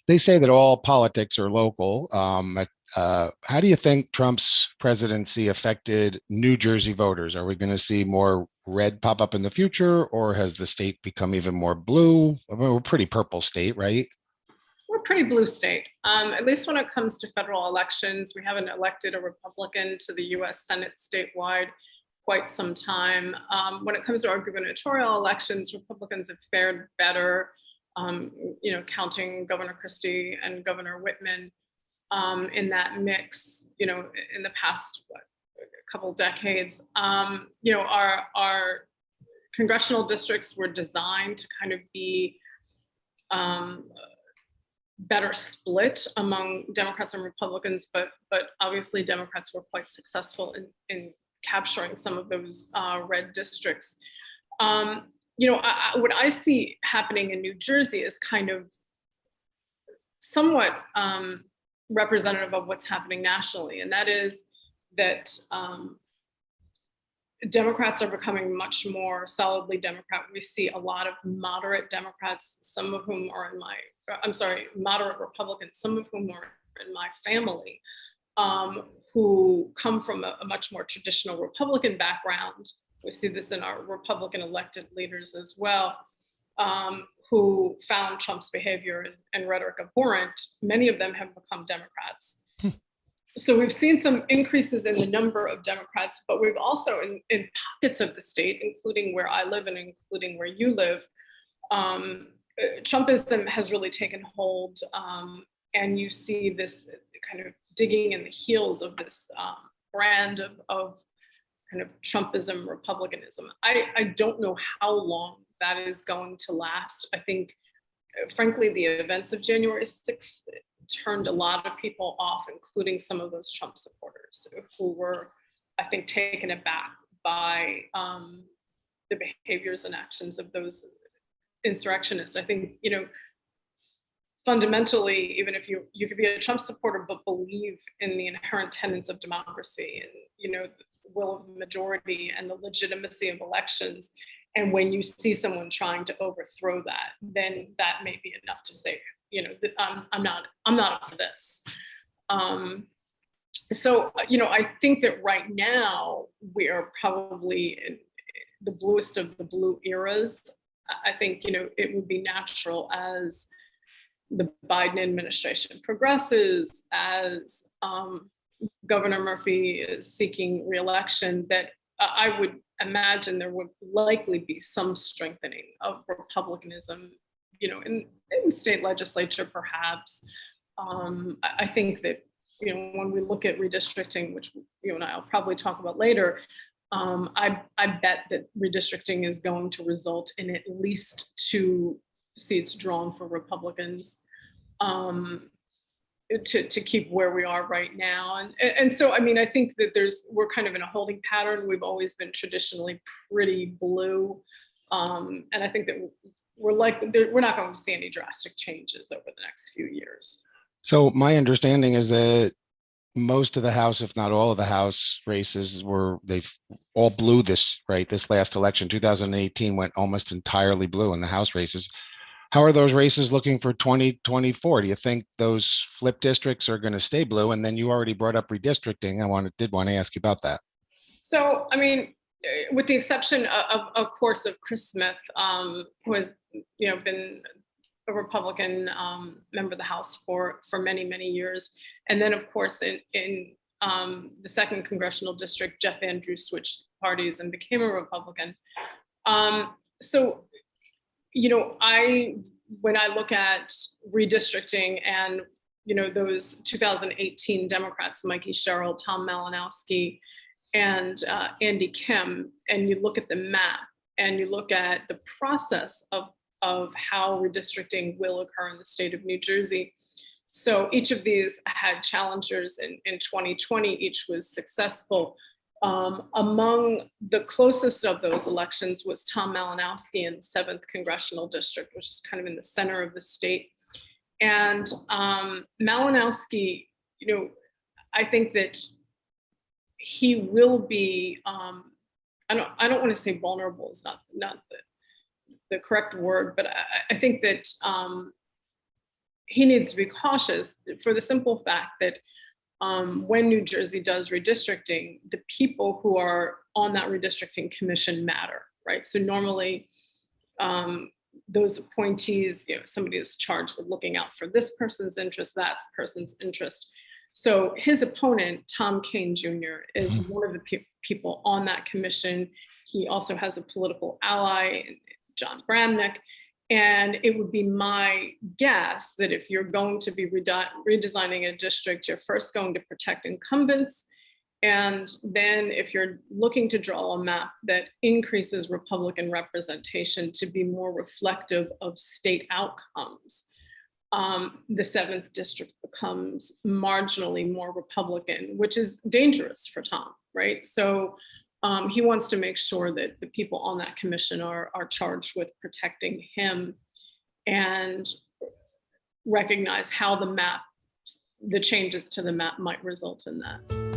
They say that all politics are local. How do you think Trump's presidency affected New Jersey voters? Are we going to see more red pop up in the future, or has the state become even more blue? I mean, we're a pretty purple state, right? We're a pretty blue state, at least when it comes to federal elections. We haven't elected a Republican to the US Senate statewide quite some time. When it comes to our gubernatorial elections, Republicans have fared better, counting Governor Christie and Governor Whitman in that mix, in the past couple decades. Our congressional districts were designed to kind of be better split among Democrats and Republicans, but obviously Democrats were quite successful in capturing some of those red districts. What I see happening in New Jersey is kind of somewhat representative of what's happening nationally, and that is that Democrats are becoming much more solidly Democrat. We see a lot of moderate Democrats, some of whom are moderate Republicans, some of whom are in my family, who come from a much more traditional Republican background. We see this in our Republican elected leaders as well, who found Trump's behavior and rhetoric abhorrent. Many of them have become Democrats. So we've seen some increases in the number of Democrats, but we've also in pockets of the state, including where I live and including where you live, Trumpism has really taken hold, and you see this kind of digging in the heels of this brand of kind of Trumpism, Republicanism. I don't know how long that is going to last. I think, frankly, the events of January 6th turned a lot of people off, including some of those Trump supporters who were, I think, taken aback by the behaviors and actions of those insurrectionists. I think, fundamentally, even if you could be a Trump supporter but believe in the inherent tenets of democracy and, the will of the majority and the legitimacy of elections, and when you see someone trying to overthrow that, then that may be enough to say, I'm not up for this. So, I think that right now we are probably in the bluest of the blue eras. I think, it would be natural as the Biden administration progresses, as Governor Murphy is seeking re-election, that I would imagine there would likely be some strengthening of Republicanism, in state legislature, perhaps. I think that, when we look at redistricting, which you and I will probably talk about later, I bet that redistricting is going to result in at least 2 seats drawn for Republicans to keep where we are right now. And so, I think that we're kind of in a holding pattern. We've always been traditionally pretty blue. And I think that we're not going to see any drastic changes over the next few years. So my understanding is that most of the House, if not all of the House races, they've all blue this last election. 2018 went almost entirely blue in the House races. How are those races looking for 2024? Do you think those flip districts are going to stay blue? And then you already brought up redistricting. I did want to ask you about that. So, with the exception of course, of Chris Smith, who has, been a Republican member of the House for many, many years. And then, of course, in the 2nd Congressional District, Jeff Andrews switched parties and became a Republican. So, when I look at redistricting and, those 2018 Democrats, Mikey Sherrill, Tom Malinowski, and Andy Kim, and you look at the map and you look at the process of how redistricting will occur in the state of New Jersey. So each of these had challengers in 2020, each was successful. Among the closest of those elections was Tom Malinowski in the 7th Congressional District, which is kind of in the center of the state. And Malinowski, I think that he will be, I don't want to say vulnerable, it's not the correct word, but I think that he needs to be cautious for the simple fact that when New Jersey does redistricting, the people who are on that redistricting commission matter, right? So normally those appointees, somebody is charged with looking out for this person's interest, that person's interest. So his opponent, Tom Kane Jr., is one of the people on that commission. He also has a political ally, John Bramnick. And it would be my guess that if you're going to be redesigning a district, you're first going to protect incumbents. And then if you're looking to draw a map that increases Republican representation to be more reflective of state outcomes, the 7th district becomes marginally more Republican, which is dangerous for Tom, right? So he wants to make sure that the people on that commission are charged with protecting him and recognize how the changes to the map might result in that.